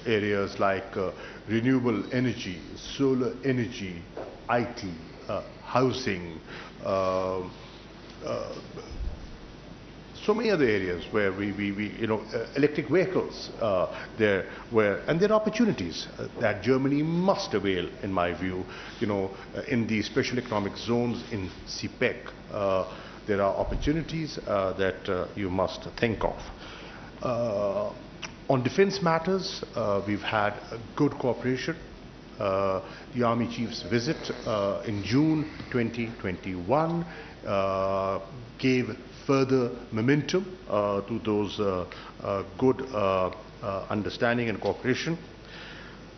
areas like renewable energy, solar energy, IT, housing, so many other areas where electric vehicles, and there are opportunities that Germany must avail, in my view. In the special economic zones in CPEC, there are opportunities that you must think of. On defense matters, we've had a good cooperation. The Army Chief's visit in June 2021 gave further momentum to those good understanding and cooperation.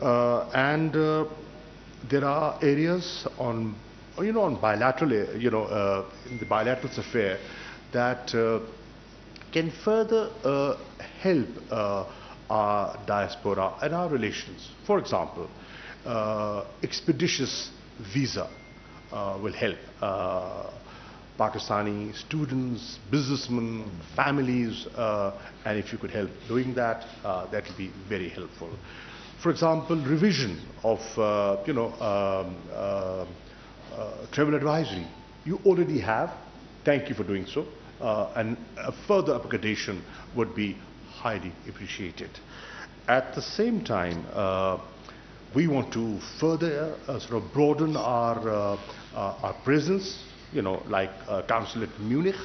And there are areas on bilateral, in the bilateral affair that can further help our diaspora and our relations. For example, expeditious visa will help Pakistani students, businessmen, families, and if you could help doing that, that will be very helpful. For example, revision of travel advisory. You already have. Thank you for doing so. And a further upgradation would be highly appreciated. At the same time, we want to further sort of broaden our presence. Like Consulate Munich.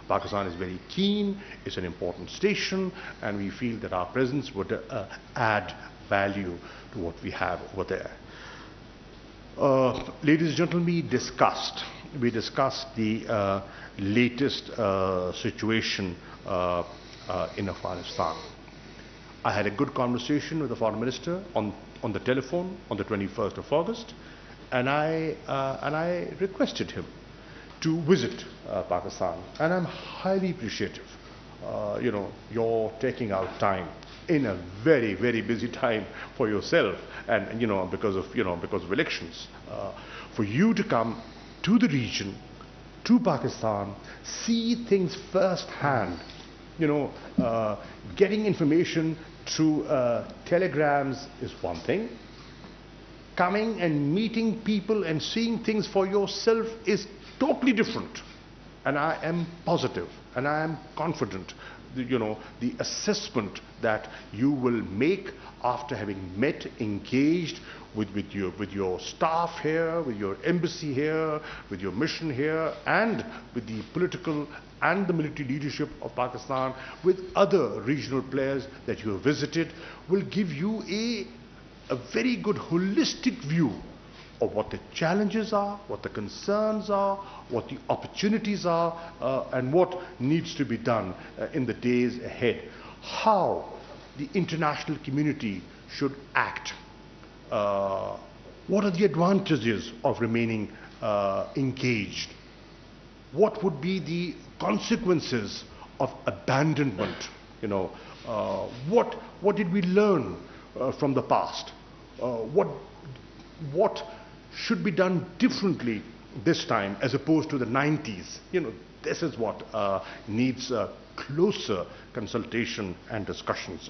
Pakistan is very keen, it's an important station, and we feel that our presence would add value to what we have over there. Ladies and gentlemen, we discussed the latest situation in Afghanistan. I had a good conversation with the Foreign Minister on the telephone on the 21st of August, and I requested him to visit Pakistan, and I'm highly appreciative. You're taking out time in a very, very busy time for yourself, and because of elections, for you to come to the region, to Pakistan, see things firsthand. Getting information through telegrams is one thing. Coming and meeting people and seeing things for yourself is totally different. And I am positive and I am confident, the assessment that you will make after having met, engaged with your staff here, with your embassy here, with your mission here, and with the political and the military leadership of Pakistan, with other regional players that you have visited, will give you a very good holistic view of what the challenges are, what the concerns are, what the opportunities are, and what needs to be done in the days ahead. How the international community should act. What are the advantages of remaining engaged? What would be the consequences of abandonment? What did we learn from the past? What should be done differently this time as opposed to the 90s? This is what needs closer consultation and discussions.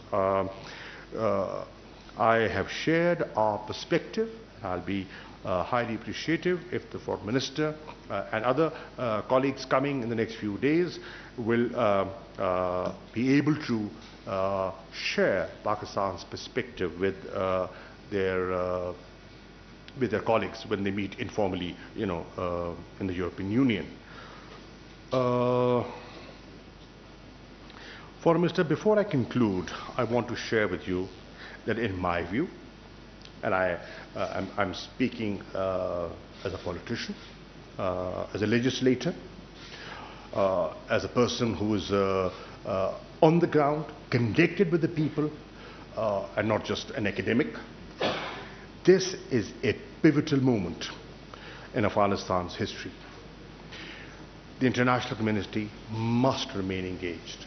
I have shared our perspective. I'll be highly appreciative if the Foreign Minister and other colleagues coming in the next few days will be able to share Pakistan's perspective with their colleagues when they meet informally, in the European Union. Foreign Minister, before I conclude, I want to share with you that in my view, and I'm speaking as a politician, as a legislator, as a person who is on the ground, connected with the people, and not just an academic. This is a pivotal moment in Afghanistan's history. The international community must remain engaged.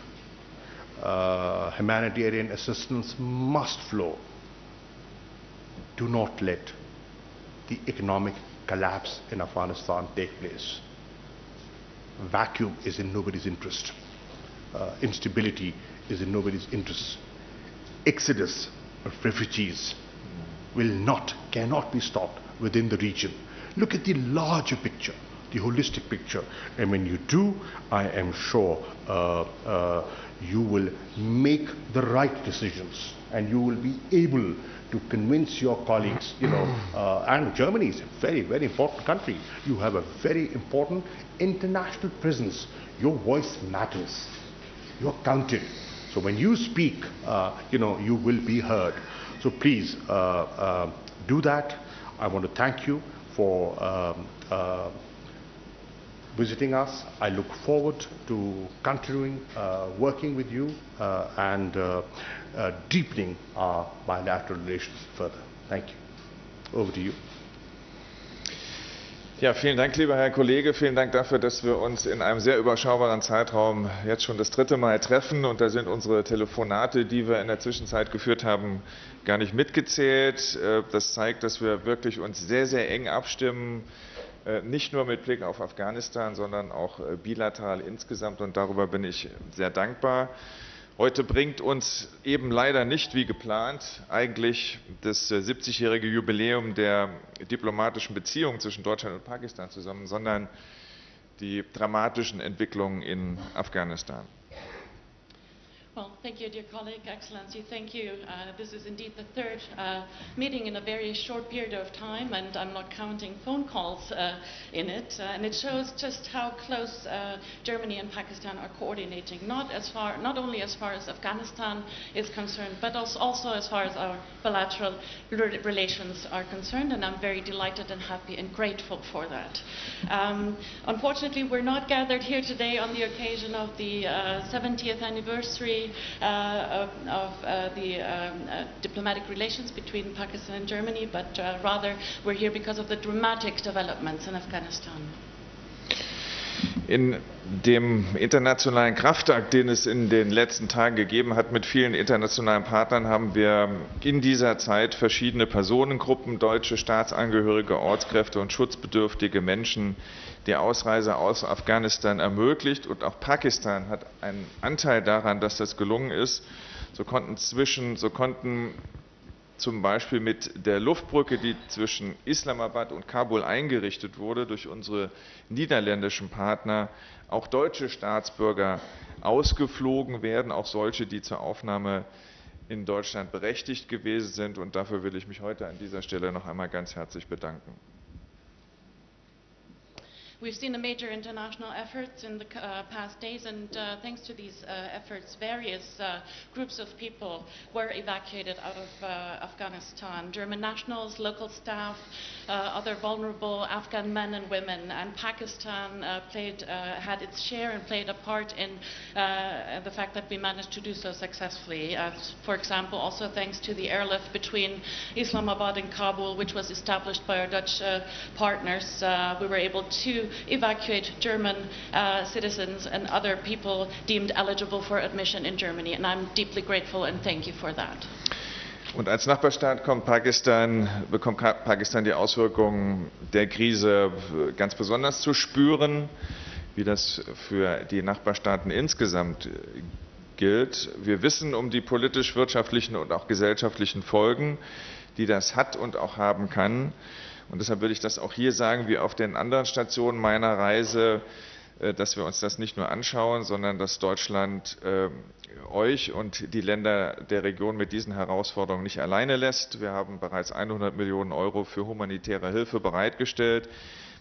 Humanitarian assistance must flow. Do not let the economic collapse in Afghanistan take place. Vacuum is in nobody's interest. Instability is in nobody's interest. Exodus refugees cannot be stopped within the region. Look at the larger picture, the holistic picture, and when you do, I am sure you will make the right decisions, and you will be able to convince your colleagues, and Germany is a very, very important country. You have a very important international presence. Your voice matters. You're counted. So when you speak, you will be heard. So please do that. I want to thank you for visiting us. I look forward to continuing working with you and deepening our bilateral relations further. Thank you. Over to you. Ja, vielen Dank, lieber Herr Kollege. Vielen Dank dafür, dass wir uns in einem sehr überschaubaren Zeitraum jetzt schon das 3. Mal treffen. Und da sind unsere Telefonate, die wir in der Zwischenzeit geführt haben, gar nicht mitgezählt. Das zeigt, dass wir wirklich uns sehr, sehr eng abstimmen. Nicht nur mit Blick auf Afghanistan, sondern auch bilateral insgesamt. Und darüber bin ich sehr dankbar. Heute bringt uns eben leider nicht wie geplant eigentlich das 70-jährige Jubiläum der diplomatischen Beziehungen zwischen Deutschland und Pakistan zusammen, sondern die dramatischen Entwicklungen in Afghanistan. Well, thank you, dear colleague, Excellency. Thank you. This is indeed the 3rd meeting in a very short period of time, and I'm not counting phone calls in it. And it shows just how close Germany and Pakistan are coordinating, not only as far as Afghanistan is concerned, but also as far as our bilateral relations are concerned. And I'm very delighted and happy and grateful for that. Unfortunately, we're not gathered here today on the occasion of the 70th anniversary of the diplomatic relations between Pakistan and Germany, but rather we're here because of the dramatic developments in Afghanistan. In dem internationalen Kraftakt, den es in den letzten Tagen gegeben hat mit vielen internationalen Partnern, haben wir in dieser Zeit verschiedene Personengruppen, deutsche Staatsangehörige, Ortskräfte und schutzbedürftige Menschen die Ausreise aus Afghanistan ermöglicht. Und auch Pakistan hat einen Anteil daran, dass das gelungen ist. So konnten zum Beispiel mit der Luftbrücke, die zwischen Islamabad und Kabul eingerichtet wurde, durch unsere niederländischen Partner auch deutsche Staatsbürger ausgeflogen werden, auch solche, die zur Aufnahme in Deutschland berechtigt gewesen sind. Und dafür will ich mich heute an dieser Stelle noch einmal ganz herzlich bedanken. We've seen a major international efforts in the past days, and thanks to these efforts, various groups of people were evacuated out of Afghanistan. German nationals, local staff, other vulnerable Afghan men and women, and Pakistan had its share and played a part in the fact that we managed to do so successfully. For example, also thanks to the airlift between Islamabad and Kabul, which was established by our Dutch partners, we were able to evacuate German citizens and other people deemed eligible for admission in Germany. And I'm deeply grateful and thank you for that. Und als Nachbarstaat bekommt Pakistan die Auswirkungen der Krise ganz besonders zu spüren, wie das für die Nachbarstaaten insgesamt gilt. Wir wissen um die politisch-wirtschaftlichen und auch gesellschaftlichen Folgen, die das hat und auch haben kann. Und deshalb würde ich das auch hier sagen, wie auf den anderen Stationen meiner Reise, dass wir uns das nicht nur anschauen, sondern dass Deutschland euch und die Länder der Region mit diesen Herausforderungen nicht alleine lässt. Wir haben bereits 100 Millionen Euro für humanitäre Hilfe bereitgestellt.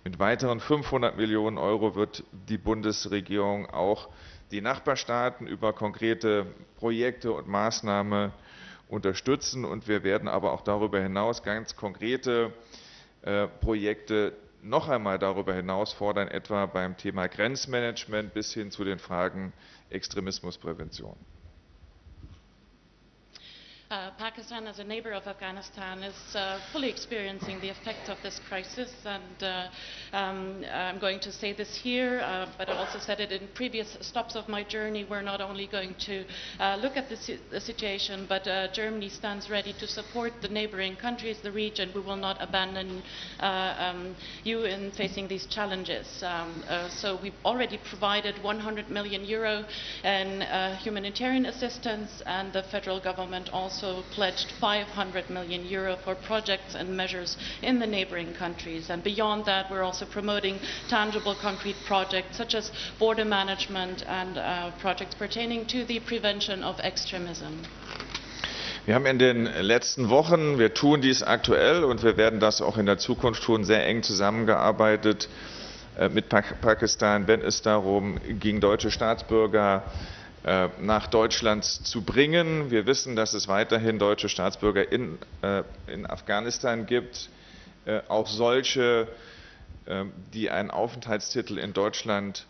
Mit weiteren 500 Millionen Euro wird die Bundesregierung auch die Nachbarstaaten über konkrete Projekte und Maßnahmen unterstützen. Und wir werden aber auch darüber hinaus ganz konkrete Projekte noch einmal darüber hinaus fordern, etwa beim Thema Grenzmanagement bis hin zu den Fragen Extremismusprävention. Pakistan, as a neighbor of Afghanistan, is fully experiencing the effects of this crisis, and I'm going to say this here, but I also said it in previous stops of my journey. We're not only going to look at the situation, but Germany stands ready to support the neighboring countries, the region. We will not abandon you in facing these challenges. So we've already provided 100 million euro in humanitarian assistance, and the federal government also also pledged 500 million euro for projects and measures in the neighboring countries. And beyond that, we're also promoting tangible, concrete projects such as border management and projects pertaining to the prevention of extremism. Wir haben in den letzten Wochen, wir tun dies aktuell und wir werden das auch in der Zukunft tun, sehr eng zusammengearbeitet mit Pakistan, wenn es darum ging, deutsche Staatsbürger nach Deutschland zu bringen. Wir wissen, dass es weiterhin deutsche Staatsbürger in Afghanistan gibt, auch solche, die einen Aufenthaltstitel in Deutschland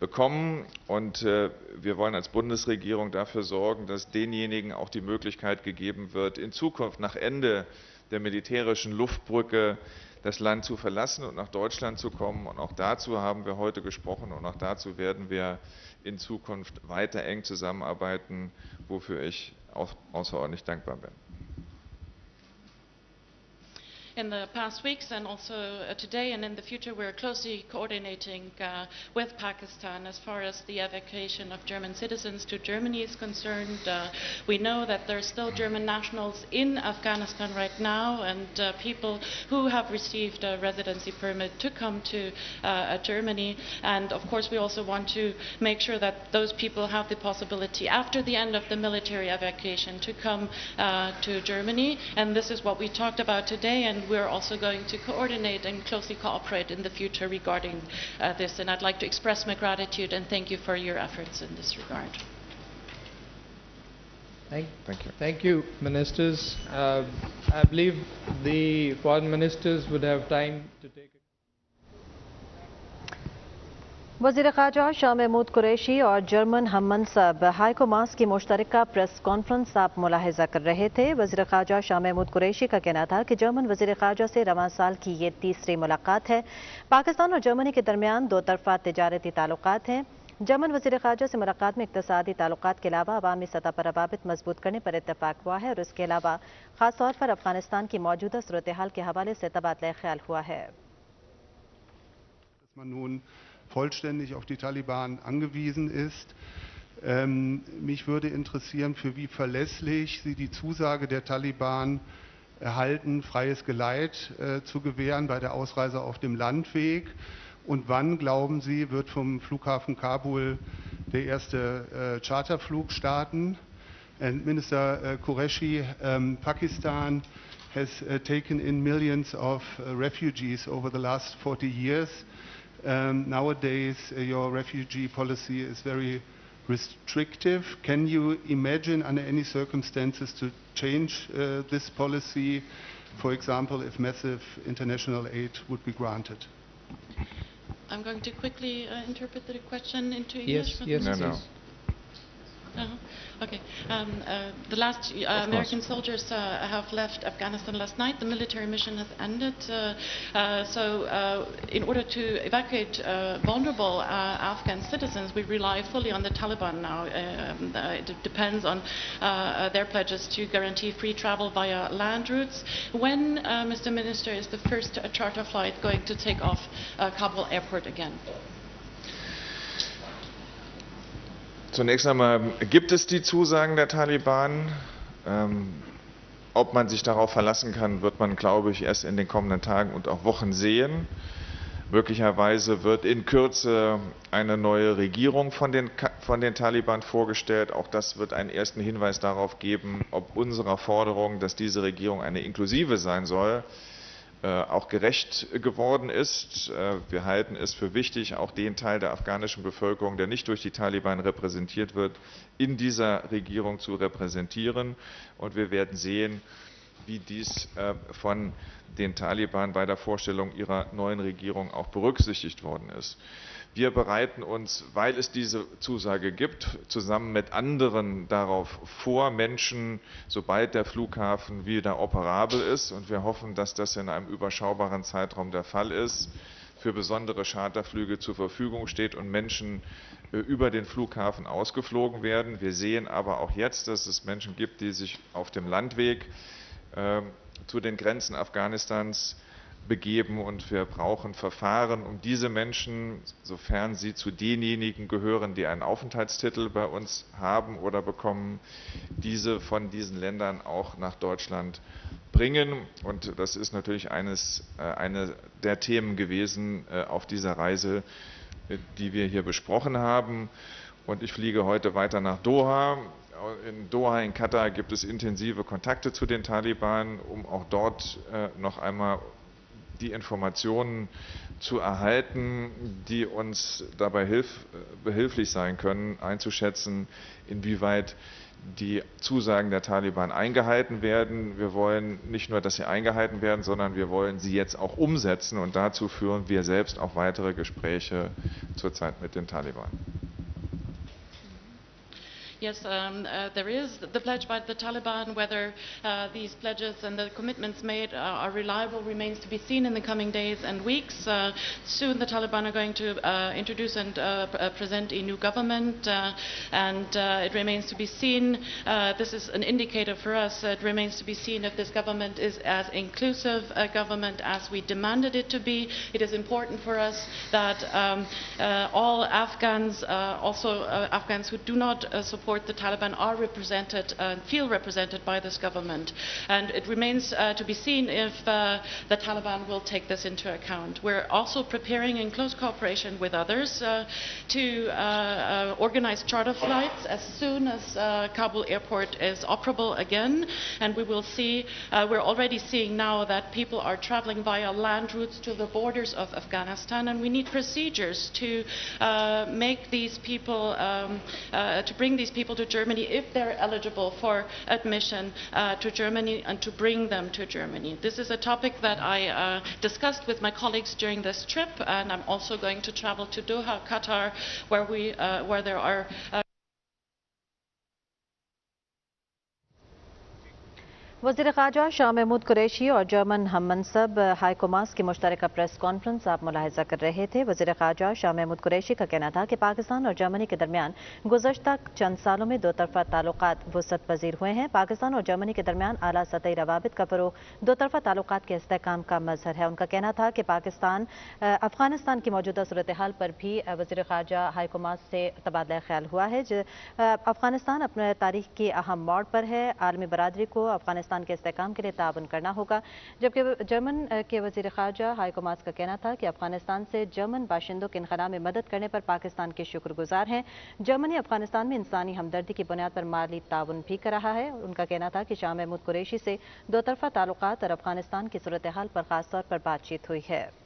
bekommen. Und wir wollen als Bundesregierung dafür sorgen, dass denjenigen auch die Möglichkeit gegeben wird, in Zukunft nach Ende der militärischen Luftbrücke das Land zu verlassen und nach Deutschland zu kommen. Und auch dazu haben wir heute gesprochen und auch dazu werden wir in Zukunft weiter eng zusammenarbeiten, wofür ich auch außerordentlich dankbar bin. In the past weeks and also today and in the future, we're closely coordinating with Pakistan as far as the evacuation of German citizens to Germany is concerned. We know that there are still German nationals in Afghanistan right now and people who have received a residency permit to come to Germany. And of course, we also want to make sure that those people have the possibility after the end of the military evacuation to come to Germany. And this is what we talked about today. And we're also going to coordinate and closely cooperate in the future regarding this. And I'd like to express my gratitude and thank you for your efforts in this regard. Thank you. Thank you, ministers. I believe the foreign ministers would have time to take वज़ीर ख़ारजा शाह महमूद कुरैशी और German हम मनसब haiku मास की मुश्तरका press conference आप मुलाहिजा कर रहे थे। वज़ीर ख़ारजा शाह महमूद कुरैशी का कहना था कि जर्मन वज़ीर ख़ारजा से रवां साल की ये तीसरी मुलाकात है। पाकिस्तान और जर्मनी के दरमियान दो तरफ़ा तिजारती ताल्लुकात हैं। जर्मन वज़ीर ख़ारजा से मुलाकात में इक़्तिसादी ताल्लुकात के अलावा अवामी सतह पर रवाबित मजबूत करने पर इत्तफ़ाक़ हुआ है और इसके अलावा ख़ास तौर पर अफ़गानिस्तान की मौजूदा सूरत हाल के हवाले से तबादला ख्याल हुआ है। vollständig auf die Taliban angewiesen ist. Mich würde interessieren, für wie verlässlich Sie die Zusage der Taliban erhalten, freies Geleit zu gewähren bei der Ausreise auf dem Landweg. Und wann, glauben Sie, wird vom Flughafen Kabul der erste Charterflug starten? And Minister Qureshi, Pakistan has taken in millions of refugees over the last 40 years. Nowadays, your refugee policy is very restrictive. Can you imagine under any circumstances to change this policy, for example, if massive international aid would be granted? I'm going to quickly interpret the question into English. Yes, No. Okay. The last American soldiers have left Afghanistan last night. The military mission has ended. So in order to evacuate vulnerable Afghan citizens, we rely fully on the Taliban now. It depends on their pledges to guarantee free travel via land routes. When, Mr. Minister, is the first charter flight going to take off Kabul airport again? Zunächst einmal gibt es die Zusagen der Taliban. Ob man sich darauf verlassen kann, wird man, glaube ich, erst in den kommenden Tagen und auch Wochen sehen. Möglicherweise wird in Kürze eine neue Regierung von den Taliban vorgestellt. Auch das wird einen ersten Hinweis darauf geben, ob unserer Forderung, dass diese Regierung eine inklusive sein soll, auch gerecht geworden ist. Wir halten es für wichtig, auch den Teil der afghanischen Bevölkerung, der nicht durch die Taliban repräsentiert wird, in dieser Regierung zu repräsentieren. Und wir werden sehen, wie dies von den Taliban bei der Vorstellung ihrer neuen Regierung auch berücksichtigt worden ist. Wir bereiten uns, weil es diese Zusage gibt, zusammen mit anderen darauf vor, Menschen, sobald der Flughafen wieder operabel ist, und wir hoffen, dass das in einem überschaubaren Zeitraum der Fall ist, für besondere Charterflüge zur Verfügung steht und Menschen über den Flughafen ausgeflogen werden. Wir sehen aber auch jetzt, dass es Menschen gibt, die sich auf dem Landweg zu den Grenzen Afghanistans begeben und wir brauchen Verfahren, um diese Menschen, sofern sie zu denjenigen gehören, die einen Aufenthaltstitel bei uns haben oder bekommen, diese von diesen Ländern auch nach Deutschland bringen. Und das ist natürlich eine der Themen gewesen auf dieser Reise, die wir hier besprochen haben. Und ich fliege heute weiter nach Doha. In Doha, in Katar, gibt es intensive Kontakte zu den Taliban, um auch dort noch einmal die Informationen zu erhalten, die uns dabei behilflich sein können, einzuschätzen, inwieweit die Zusagen der Taliban eingehalten werden. Wir wollen nicht nur, dass sie eingehalten werden, sondern wir wollen sie jetzt auch umsetzen, und dazu führen wir selbst auch weitere Gespräche zurzeit mit den Taliban. Yes, there is the pledge by the Taliban. Whether these pledges and the commitments made are reliable remains to be seen in the coming days and weeks. Soon the Taliban are going to introduce and present a new government, and it remains to be seen. This is an indicator for us. It remains to be seen if this government is as inclusive a government as we demanded it to be. It is important for us that all Afghans, also Afghans who do not support the Taliban, are represented and feel represented by this government, and it remains to be seen if the Taliban will take this into account. We're also preparing, in close cooperation with others, to organize charter flights as soon as Kabul airport is operable again, and we will see, we're already seeing now that people are traveling via land routes to the borders of Afghanistan, and we need procedures to make these people, to bring these people to Germany if they're eligible for admission to Germany, and to bring them to Germany. This is a topic that I discussed with my colleagues during this trip, and I'm also going to travel to Doha, Qatar, where there are वज़ीर ख़ारजा शाह महमूद कुरैशी और German हम मनसब haiku मास की मुश्तरका press conference आप मुलाहिज़ा कर रहे थे। वज़ीर ख़ारजा शाह महमूद कुरैशी का कहना था कि पाकिस्तान और जर्मनी के दरमियान गुज़श्ता चंद सालों में दो तरफ़ा ताल्लुक़ात वुसअत पज़ीर हुए हैं। पाकिस्तान और जर्मनी के दरमियान आला सतही रवाबित का फ़रोग़ दो तरफ़ा ताल्लुक़ात के इस्तेहकाम का मज़हर है। उनका कहना था कि पाकिस्तान अफ़ग़ानिस्तान की मौजूदा सूरत हाल पर भी वज़ीर ख़ारजा हाइको मास से तबादला ख्याल हुआ है। अफ़ग़ानिस्तान अपने तारीख़ की अहम मोड़ पर है। आलमी बरादरी को अफ़ग़ानिस्तान के इस्तेहकाम के लिए ताउन करना होगा। जबकि जर्मन के वज़ीर ख़ारजा हाइको मास का कहना था कि अफ़ग़ानिस्तान से जर्मन बाशिंदों के इनख़ला में मदद करने पर पाकिस्तान के शुक्रगुजार हैं। जर्मनी अफ़ग़ानिस्तान में इंसानी हमदर्दी की बुनियाद पर माली ताउन भी कर रहा है। उनका कहना था कि शाह महमूद कुरैशी से दो तरफ़ा ताल्लुक़ात और अफ़ग़ानिस्तान की सूरत हाल पर ख़ास तौर पर बातचीत हुई है।